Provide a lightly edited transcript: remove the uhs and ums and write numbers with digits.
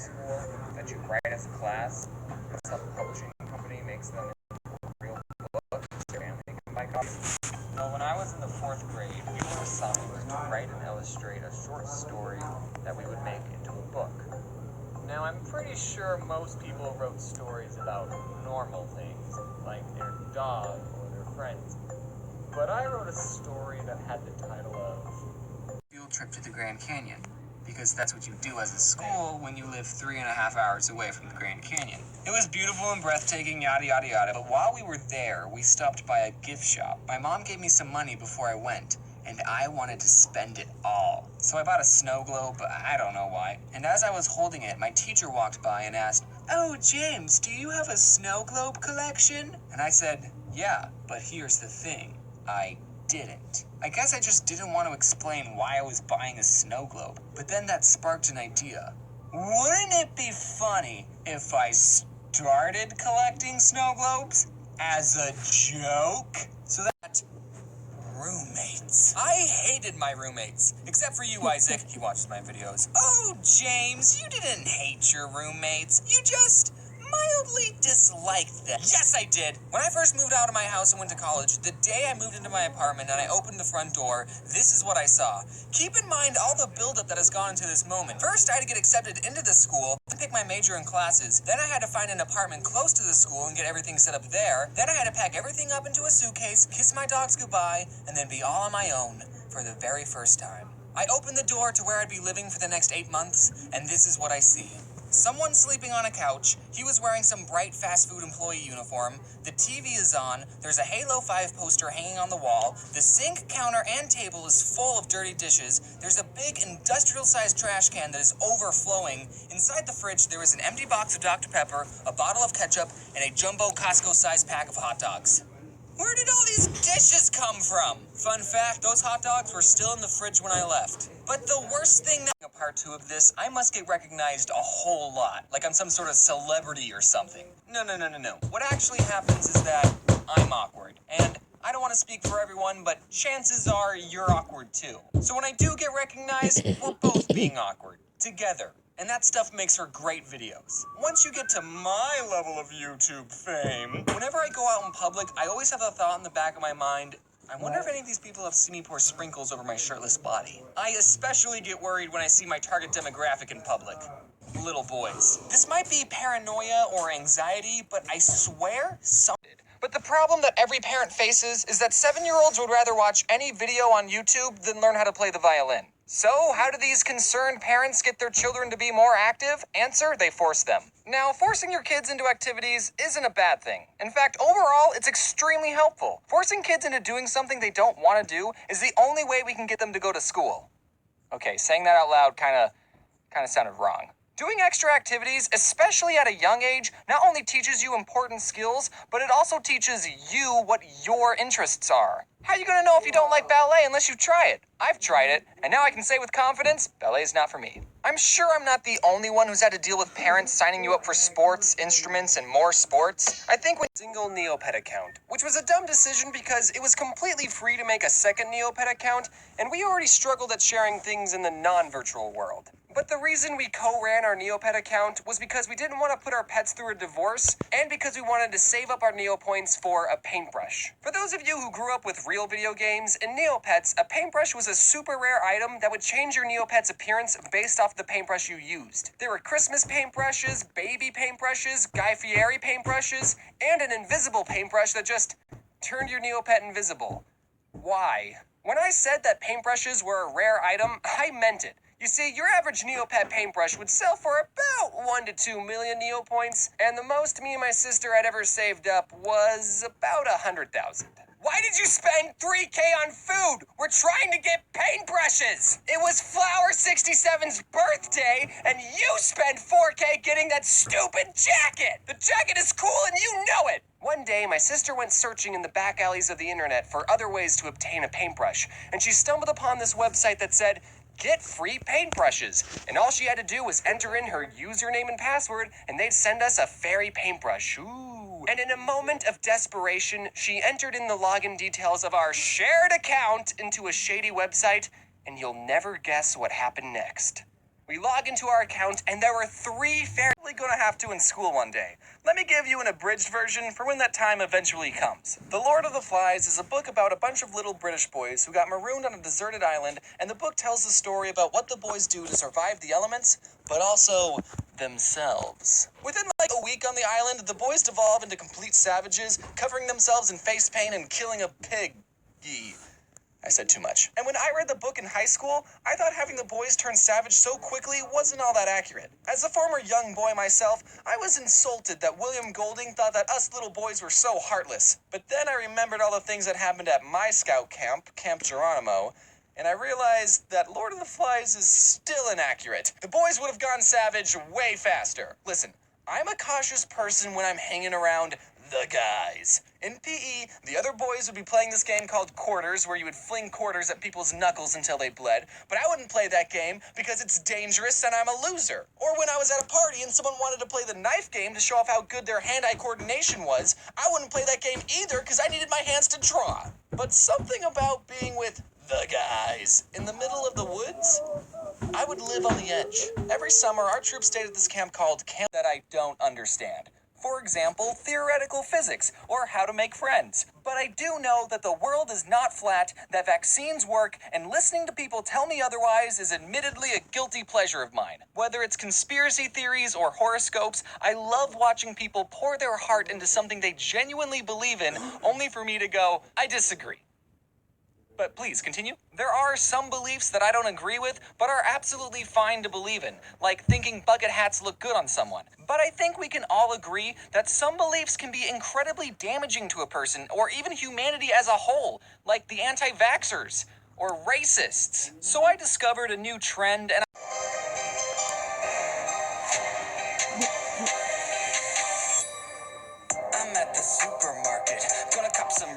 school that you write as a class, and some publishing company makes them into real books, your family can buy copies. Well, when I was in the 4th grade, we were assigned to write and illustrate a short story that we would make into a book. Now, I'm pretty sure most people wrote stories about normal things, like their dog or their friends. But I wrote a story that had the title of Field Trip to the Grand Canyon, because that's what you do as a school when you live 3.5 hours away from the Grand Canyon. It was beautiful and breathtaking, yada yada yada, but while we were there, we stopped by a gift shop. My mom gave me some money before I went, and I wanted to spend it all. So I bought a snow globe, but I don't know why. And as I was holding it, my teacher walked by and asked, "Oh, James, do you have a snow globe collection?" And I said, "Yeah, but here's the thing. I didn't." I guess I just didn't want to explain why I was buying a snow globe. But then that sparked an idea. Wouldn't it be funny if I started collecting snow globes as a joke? So that roommates. I hated my roommates. Except for you, Isaac. He watches my videos. Oh, James, you didn't hate your roommates. You just mildly disliked them. Yes, I did. When I first moved out of my house and went to college, the day I moved into my apartment and I opened the front door, this is what I saw. Keep in mind all the buildup that has gone into this moment. First, I had to get accepted into the school, then pick my major and classes. Then I had to find an apartment close to the school and get everything set up there. Then I had to pack everything up into a suitcase, kiss my dogs goodbye, and then be all on my own for the very first time. I opened the door to where I'd be living for the next 8 months, and this is what I see. Someone sleeping on a couch. He was wearing some bright fast food employee uniform. The TV is on. There's a Halo 5 poster hanging on the wall. The sink, counter, and table is full of dirty dishes. There's a big industrial-sized trash can that is overflowing. Inside the fridge, there is an empty box of Dr. Pepper, a bottle of ketchup, and a jumbo Costco-sized pack of hot dogs. Where did all these dishes come from? Fun fact, those hot dogs were still in the fridge when I left. But the worst thing, a part 2 of this, I must get recognized a whole lot, like I'm some sort of celebrity or something. No. What actually happens is that I'm awkward, and I don't want to speak for everyone, but chances are you're awkward too. So when I do get recognized, we're both being awkward, together. And that stuff makes for great videos. Once you get to my level of YouTube fame, whenever I go out in public, I always have a thought in the back of my mind, I wonder if any of these people have Seemore sprinkles over my shirtless body. I especially get worried when I see my target demographic in public. Little boys. This might be paranoia or anxiety, but I swear something. But the problem that every parent faces is that 7-year-olds would rather watch any video on YouTube than learn how to play the violin. So, how do these concerned parents get their children to be more active? Answer, they force them. Now, forcing your kids into activities isn't a bad thing. In fact, overall, it's extremely helpful. Forcing kids into doing something they don't want to do is the only way we can get them to go to school. Okay, saying that out loud kind of sounded wrong. Doing extra activities, especially at a young age, not only teaches you important skills, but it also teaches you what your interests are. How are you going to know if you don't like ballet unless you try it? I've tried it, and now I can say with confidence, ballet is not for me. I'm sure I'm not the only one who's had to deal with parents signing you up for sports, instruments, and more sports. I think when single Neopet account, which was a dumb decision because it was completely free to make a second Neopet account, and we already struggled at sharing things in the non-virtual world. But the reason we co-ran our Neopet account was because we didn't want to put our pets through a divorce, and because we wanted to save up our Neopoints for a paintbrush. For those of you who grew up with real video games, in Neopets, a paintbrush was a super rare item that would change your Neopet's appearance based off the paintbrush you used. There were Christmas paintbrushes, baby paintbrushes, Guy Fieri paintbrushes, and an invisible paintbrush that just turned your Neopet invisible. Why? When I said that paintbrushes were a rare item, I meant it. You see, your average Neopet paintbrush would sell for about 1 to 2 million Neopoints, and the most me and my sister had ever saved up was about 100,000. Why did you spend $3K on food? We're trying to get paintbrushes! It was Flower 67's birthday, and you spent $4K getting that stupid jacket! The jacket is cool and you know it! One day, my sister went searching in the back alleys of the internet for other ways to obtain a paintbrush, and she stumbled upon this website that said, "Get free paintbrushes," and all she had to do was enter in her username and password, and they'd send us a fairy paintbrush. Ooh. And in a moment of desperation, she entered in the login details of our shared account into a shady website, and you'll never guess what happened next. We log into our account, and there were 3 fairies gonna have to in school one day. Let me give you an abridged version for when that time eventually comes. The Lord of the Flies is a book about a bunch of little British boys who got marooned on a deserted island, and the book tells the story about what the boys do to survive the elements, but also themselves. Within like a week on the island, the boys devolve into complete savages, covering themselves in face paint and killing a pig. I said too much. And when I read the book in high school, I thought having the boys turn savage so quickly wasn't all that accurate. As a former young boy myself, I was insulted that William Golding thought that us little boys were so heartless. But then I remembered all the things that happened at my scout camp, Camp Geronimo, and I realized that Lord of the Flies is still inaccurate. The boys would have gone savage way faster. Listen, I'm a cautious person when I'm hanging around the guys. In PE, the other boys would be playing this game called quarters, where you would fling quarters at people's knuckles until they bled, but I wouldn't play that game because it's dangerous and I'm a loser. Or when I was at a party and someone wanted to play the knife game to show off how good their hand-eye coordination was, I wouldn't play that game either because I needed my hands to draw. But something about being with the guys in the middle of the woods, I would live on the edge. Every summer, our troops stayed at this camp called Camp that I don't understand. For example, theoretical physics, or how to make friends. But I do know that the world is not flat, that vaccines work, and listening to people tell me otherwise is admittedly a guilty pleasure of mine. Whether it's conspiracy theories or horoscopes, I love watching people pour their heart into something they genuinely believe in, only for me to go, I disagree. But please, continue. There are some beliefs that I don't agree with, but are absolutely fine to believe in, like thinking bucket hats look good on someone. But I think we can all agree that some beliefs can be incredibly damaging to a person, or even humanity as a whole, like the anti-vaxxers, or racists. So I discovered a new trend, and I'm at the supermarket, gonna cop some